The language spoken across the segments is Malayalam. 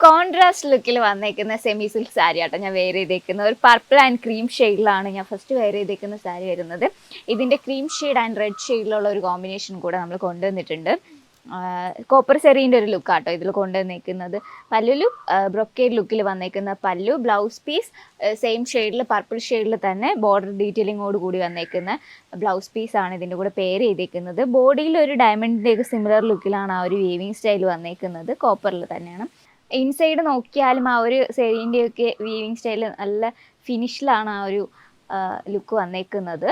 കോൺട്രാസ്റ്റ് ലുക്കിൽ വന്നേക്കുന്ന സെമി സിൽക്ക് സാരി ആട്ടോ ഞാൻ വെയർ ചെയ്തേക്കുന്നത്. ഒരു പർപ്പിൾ ആൻഡ് ക്രീം ഷെയ്ഡിലാണ് ഞാൻ ഫസ്റ്റ് വെയർ ചെയ്തേക്കുന്ന സാരി വരുന്നത്. ഇതിൻ്റെ ക്രീം ഷെയ്ഡ് ആൻഡ് റെഡ് ഷെയ്ഡിലുള്ള ഒരു കോമ്പിനേഷൻ കൂടെ നമ്മൾ കൊണ്ടുവന്നിട്ടുണ്ട്. കോപ്പർ സെറീൻ്റെ ഒരു ലുക്കാട്ടോ ഇതിൽ കൊണ്ടുവന്നേക്കുന്നത്. പല്ലുലു ബ്രൊക്കേഡ് ലുക്കിൽ വന്നേക്കുന്ന പല്ലു, ബ്ലൗസ് പീസ് സെയിം ഷെയ്ഡിൽ പർപ്പിൾ ഷെയ്ഡിൽ തന്നെ ബോർഡർ ഡീറ്റെയിലിങ്ങോട് കൂടി വന്നേക്കുന്ന ബ്ലൗസ് പീസാണ് ഇതിൻ്റെ കൂടെ പെയർ ചെയ്തേക്കുന്നത്. ബോഡിയിൽ ഒരു ഡയമണ്ടിൻ്റെയൊക്കെ സിമിലർ ലുക്കിലാണ് ആ ഒരു വീവിങ് സ്റ്റൈൽ വന്നേക്കുന്നത്. കോപ്പറിൽ തന്നെയാണ്. ഇൻസൈഡ് നോക്കിയാലും ആ ഒരു സെറീൻ്റെയൊക്കെ വീവിങ് സ്റ്റൈൽ നല്ല ഫിനിഷിലാണ് ആ ഒരു ലുക്ക് വന്നേക്കുന്നത്.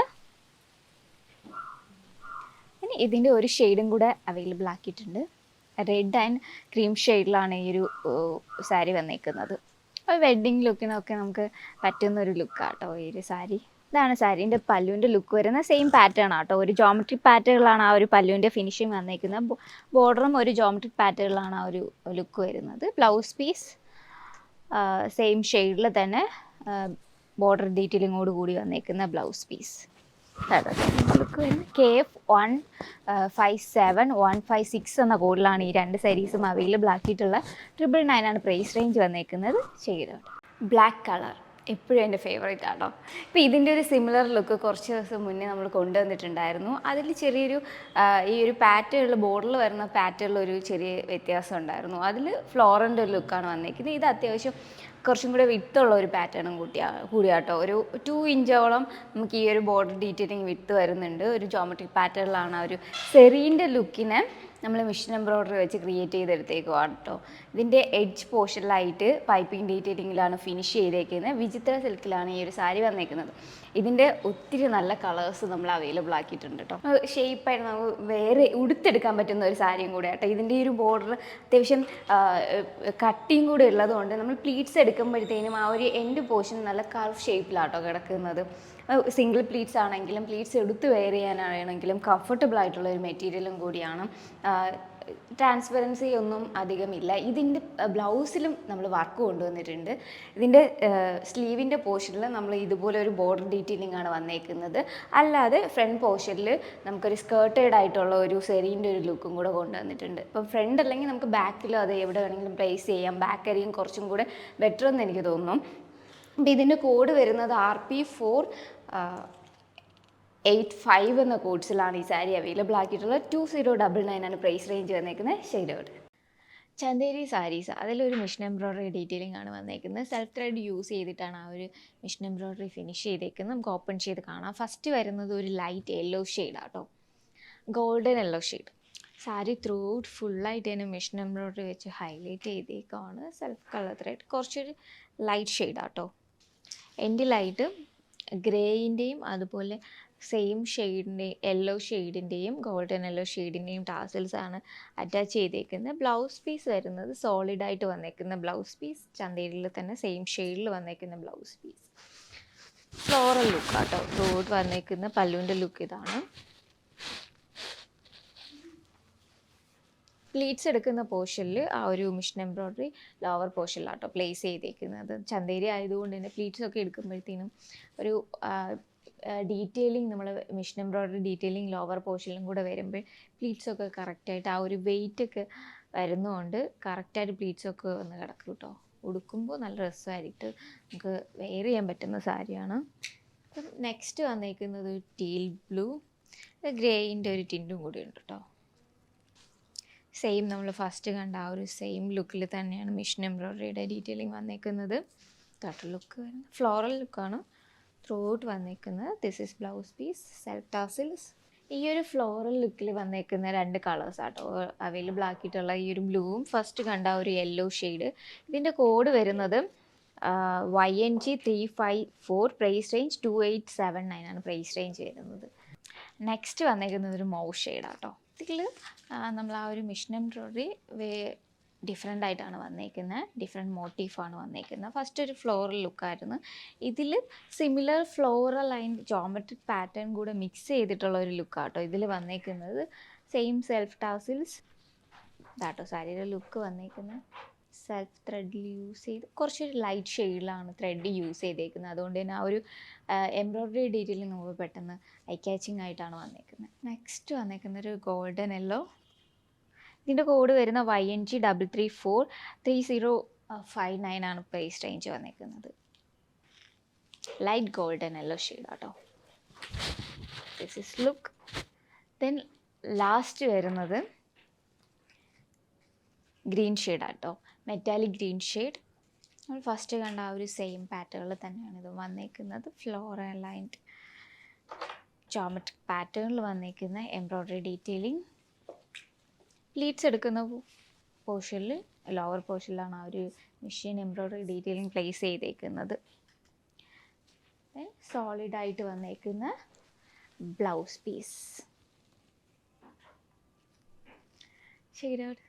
ഇനി ഇതിൻ്റെ ഒരു ഷെയ്ഡും കൂടെ അവൈലബിൾ ആക്കിയിട്ടുണ്ട്. റെഡ് ആൻഡ് ക്രീം ഷെയ്ഡിലാണ് ഈ ഒരു സാരി വന്നേക്കുന്നത്. അപ്പോൾ വെഡ്ഡിങ് ലുക്കിനൊക്കെ നമുക്ക് പറ്റുന്നൊരു ലുക്കാട്ടോ ഈ ഒരു സാരി. ഇതാണ് സാരീൻ്റെ പല്ലുവിൻ്റെ ലുക്ക് വരുന്നത്. സെയിം പാറ്റേൺ ആട്ടോ, ഒരു ജോമെട്രിക് പാറ്റേണിലാണ് ആ ഒരു പല്ലുവിൻ്റെ ഫിനിഷിങ് വന്നേക്കുന്നത്. ബോർഡറും ഒരു ജോമെട്രിക് പാറ്റേണിലാണ് ആ ഒരു ലുക്ക് വരുന്നത്. ബ്ലൗസ് പീസ് സെയിം ഷെയ്ഡിൽ തന്നെ ബോർഡർ ഡീറ്റെയിലിങ്ങോട് കൂടി വന്നേക്കുന്ന ബ്ലൗസ് പീസ്. ലുക്ക് വരുന്നത് KF157156 എന്ന കോഡിലാണ് ഈ രണ്ട് സാരീസും അവൈലബിൾ ആക്കിയിട്ടുള്ള. 999 പ്രൈസ് റേഞ്ച് വന്നേക്കുന്നത്. ഷെയ്ഡ് ബ്ലാക്ക് കളർ എപ്പോഴും എൻ്റെ ഫേവറേറ്റ് ആണോ. ഇപ്പോൾ ഇതിൻ്റെ ഒരു സിമിലർ ലുക്ക് കുറച്ച് ദിവസം മുന്നേ നമ്മൾ കൊണ്ടുവന്നിട്ടുണ്ടായിരുന്നു. അതിൽ ചെറിയൊരു ഈ ഒരു പാറ്റേണിൽ ബോർഡറിൽ വരുന്ന പാറ്റേണിൽ ഒരു ചെറിയ വ്യത്യാസം ഉണ്ടായിരുന്നു. അതിൽ ഫ്ലോറൻ്റെ ഒരു ലുക്കാണ് വന്നിരിക്കുന്നത്. ഇത് അത്യാവശ്യം കുറച്ചും കൂടെ വിത്തുള്ള ഒരു പാറ്റേണും കൂടിയാട്ടോ. ഒരു 2 ഇഞ്ചോളം നമുക്ക് ഈ ഒരു ബോർഡർ ഡീറ്റെയിലിംഗ് വിത്ത് വരുന്നുണ്ട്. ഒരു ജോമെട്രിക് പാറ്റേണിലാണ് ആ ഒരു സെറീൻ്റെ ലുക്കിനെ നമ്മൾ മിഷൻ എംബ്രോയ്ഡറി വെച്ച് ക്രിയേറ്റ് ചെയ്തെടുത്തേക്കുവാണ് കേട്ടോ. ഇതിൻ്റെ എഡ്ജ് പോർഷനിലായിട്ട് പൈപ്പിംഗ് ഡീറ്റെയിലിങ്ങിലാണ് ഫിനിഷ് ചെയ്തേക്കുന്നത്. വിചിത്ര സിൽക്കിലാണ് ഈ ഒരു സാരി വന്നേക്കുന്നത്. ഇതിൻ്റെ ഒത്തിരി നല്ല കളേഴ്സ് നമ്മൾ അവൈലബിൾ ആക്കിയിട്ടുണ്ട് കേട്ടോ. ഷേപ്പായിട്ട് നമുക്ക് വേറെ ഉടുത്തെടുക്കാൻ പറ്റുന്ന ഒരു സാരിയും കൂടെ കേട്ടോ. ഇതിൻ്റെ ഈ ഒരു ബോർഡർ അത്യാവശ്യം കട്ടിയും കൂടെ ഉള്ളതുകൊണ്ട് നമ്മൾ പ്ലീറ്റ്സ് എടുക്കുമ്പോഴത്തേനും ആ ഒരു എൻഡ് പോർഷൻ നല്ല കർവ് ഷേപ്പിലാട്ടോ കിടക്കുന്നത്. സിംഗിൾ പ്ലീറ്റ്സ് ആണെങ്കിലും പ്ലീറ്റ്സ് എടുത്ത് വെയർ ചെയ്യാനാണെങ്കിലും കംഫർട്ടബിൾ ആയിട്ടുള്ള ഒരു മെറ്റീരിയലും കൂടിയാണ്. ട്രാൻസ്പെറൻസി ഒന്നും അധികമില്ല. ഇതിൻ്റെ ബ്ലൗസിലും നമ്മൾ വർക്ക് കൊണ്ടുവന്നിട്ടുണ്ട്. ഇതിൻ്റെ സ്ലീവിൻ്റെ പോർഷനിൽ നമ്മൾ ഇതുപോലെ ഒരു ബോർഡർ ഡീറ്റെയിലിംഗ് ആണ് വന്നേക്കുന്നത്. അല്ലാതെ ഫ്രണ്ട് പോർഷനിൽ നമുക്കൊരു സ്കേർട്ടഡ് ആയിട്ടുള്ള ഒരു സെറീൻ്റെ ഒരു ലുക്കും കൂടെ കൊണ്ടുവന്നിട്ടുണ്ട്. ഇപ്പം ഫ്രണ്ട് അല്ലെങ്കിൽ നമുക്ക് ബാക്കിലോ അത് എവിടെ വേണമെങ്കിലും പ്ലേസ് ചെയ്യാം. ബാക്ക് ആയിരിക്കും കുറച്ചും കൂടെ ബെറ്റർ എന്ന് എനിക്ക് തോന്നുന്നു. അപ്പം ഇതിൻ്റെ കോഡ് വരുന്നത് RP485 എന്ന കോഡ്സിലാണ് ഈ സാരി അവൈലബിൾ ആക്കിയിട്ടുള്ളത്. 2099 ആണ് പ്രൈസ് റേഞ്ച് വന്നേക്കുന്നത്. ഷെയ്ഡോട് ചന്തേരി സാരീസ് അതിലൊരു മിഷൻ എംബ്രോയ്ഡറി ഡീറ്റെയിലിംഗ് ആണ് വന്നേക്കുന്നത്. സെൽഫ് ത്രെഡ് യൂസ് ചെയ്തിട്ടാണ് ആ ഒരു മിഷൻ എംബ്രോയ്ഡറി ഫിനിഷ് ചെയ്തേക്കുന്നത്. നമുക്ക് ഓപ്പൺ ചെയ്ത് കാണാം. ഫസ്റ്റ് വരുന്നത് ഒരു ലൈറ്റ് യെല്ലോ ഷെയ്ഡാട്ടോ, golden yellow shade. Sari throughout ഫുള്ളായിട്ട് തന്നെ മിഷൻ എംബ്രോയ്ഡറി വെച്ച് ഹൈലൈറ്റ് ചെയ്തേക്കാണ്. സെൽഫ് കളർ ത്രെഡ് കുറച്ചൊരു ലൈറ്റ് ഷെയ്ഡാട്ടോ. എൻഡിലായിട്ട് ഗ്രേയിൻ്റെയും അതുപോലെ സെയിം ഷെയ്ഡിൻ്റെയും യെല്ലോ ഷെയ്ഡിൻ്റെയും ഗോൾഡൻ യെല്ലോ ഷെയ്ഡിൻ്റെയും ടാസൽസ് ആണ് അറ്റാച്ച് ചെയ്തേക്കുന്നത്. ബ്ലൗസ് പീസ് വരുന്നത് സോളിഡായിട്ട് വന്നേക്കുന്ന ബ്ലൗസ് പീസ്. ചന്തേരിയിൽ തന്നെ സെയിം ഷെയ്ഡിൽ വന്നേക്കുന്ന ബ്ലൗസ് പീസ്. ഫ്ലോറൽ ലുക്കാട്ടോ ത്രൂഔട്ട് വന്നേക്കുന്ന പല്ലുവിൻ്റെ ലുക്ക് ഇതാണ്. പ്ലീറ്റ്സ് എടുക്കുന്ന പോർഷനിൽ ആ ഒരു മിഷൻ എംബ്രോയ്ഡറി ലോവർ പോർഷനിലാട്ടോ പ്ലേസ് ചെയ്തേക്കുന്നത്. ചന്തേരി ആയതുകൊണ്ട് തന്നെ പ്ലീറ്റ്സ് ഒക്കെ എടുക്കുമ്പോഴത്തേനും ഒരു ഡീറ്റെയിലിംഗ് നമ്മൾ മിഷൻ എംബ്രോയ്ഡറി ഡീറ്റെയിലിംഗ് ലോവർ പോർഷനിലും കൂടെ വരുമ്പോൾ പ്ലീറ്റ്സൊക്കെ കറക്റ്റായിട്ട് ആ ഒരു വെയിറ്റ് ഒക്കെ വരുന്നതുകൊണ്ട് കറക്റ്റായിട്ട് പ്ലീറ്റ്സൊക്കെ വന്ന് കിടക്കും കേട്ടോ. ഉടുക്കുമ്പോൾ നല്ല രസമായിട്ട് നമുക്ക് വെയർ ചെയ്യാൻ പറ്റുന്ന സാരിയാണ്. അപ്പം നെക്സ്റ്റ് വന്നേക്കുന്നത് ടീൽ ബ്ലൂ, ഗ്രേയിൻ്റെ ഒരു ടിൻറ്റും കൂടി ഉണ്ട് കേട്ടോ. സെയിം നമ്മൾ ഫസ്റ്റ് കണ്ട ആ ഒരു സെയിം ലുക്കിൽ തന്നെയാണ് മിഷൻ എംബ്രോയ്ഡറിയുടെ ഡീറ്റെയിലിംഗ് വന്നേക്കുന്നത്. ടോട്ടൽ ലുക്ക് വരുന്നത് ഫ്ലോറൽ ലുക്കാണ് ത്രൂ ഔട്ട് വന്നേക്കുന്നത്. This is blouse piece, self tassels. ഈ ഒരു ഫ്ലോറൽ ലുക്കിൽ വന്നേക്കുന്ന 2 കളേഴ്സ് ആട്ടോ അവൈലബിൾ ആക്കിയിട്ടുള്ള. ഈ ഒരു ബ്ലൂവും ഫസ്റ്റ് കണ്ട ഒരു യെല്ലോ ഷെയ്ഡ്. ഇതിൻ്റെ കോഡ് വരുന്നത് YNG354. പ്രൈസ് റേഞ്ച് 2879 ആണ് പ്രൈസ് റേഞ്ച് വരുന്നത്. നെക്സ്റ്റ് വന്നേക്കുന്നത് ഒരു മൗ ഷെയ്ഡാട്ടോ. ഇതിൽ നമ്മൾ ആ ഒരു മിഷൻ എംബ്രോയ്ഡറി ഡിഫറെൻ്റ് ആയിട്ടാണ് വന്നേക്കുന്നത്. ഡിഫറെൻറ്റ് മോട്ടീഫാണ് വന്നേക്കുന്നത്. ഫസ്റ്റ് ഒരു ഫ്ലോറൽ ലുക്കായിരുന്നു. ഇതിൽ similar floral and geometric pattern കൂടെ മിക്സ് ചെയ്തിട്ടുള്ള ഒരു ലുക്കാട്ടോ ഇതിൽ വന്നേക്കുന്നത്. സെയിം സെൽഫ് ടാസിൽസ് ഇതാട്ടോ സാരിയുടെ ലുക്ക് വന്നേക്കുന്നത്. സെൽഫ് ത്രെഡിൽ യൂസ് ചെയ്ത് കുറച്ചൊരു ലൈറ്റ് ഷെയ്ഡിലാണ് ത്രെഡ് യൂസ് ചെയ്തേക്കുന്നത്. അതുകൊണ്ട് തന്നെ ആ ഒരു എംബ്രോയ്ഡറി ഡീറ്റെയിലിംഗ് നമുക്ക് പെട്ടെന്ന് ഐ ക്യാച്ചിങ് ആയിട്ടാണ് വന്നേക്കുന്നത്. നെക്സ്റ്റ് വന്നേക്കുന്ന ഒരു ഗോൾഡൻ യെല്ലോ. ഇതിൻ്റെ കോഡ് വരുന്ന YNG334. 59 ആണ് പ്രൈസ് റേഞ്ച് വന്നേക്കുന്നത്. ലൈറ്റ് ഗോൾഡൻ യെല്ലോ ഷെയ്ഡാട്ടോ. This is look. Then last വരുന്നത് ഗ്രീൻ ഷെയ്ഡാട്ടോ, മെറ്റാലിക് ഗ്രീൻ ഷെയ്ഡ്. നമ്മൾ ഫസ്റ്റ് കണ്ട ആ ഒരു സെയിം പാറ്റേണിൽ തന്നെയാണ് ഇത് വന്നേക്കുന്നത്. ഫ്ലോറൽ ലൈൻഡ് ജോമെട്രിക് പാറ്റേണിൽ വന്നേക്കുന്ന എംബ്രോയ്ഡറി ഡീറ്റെയിലിംഗ്. പ്ലീറ്റ്സ് എടുക്കുന്ന പോർഷനിൽ, ലോവർ പോർഷനിലാണ് ആ ഒരു മെഷീൻ എംബ്രോയ്ഡറി ഡീറ്റെയിലിംഗ് പ്ലേസ് ചെയ്തേക്കുന്നത്. സോളിഡായിട്ട് വന്നേക്കുന്ന ബ്ലൗസ് പീസ്. Shade out.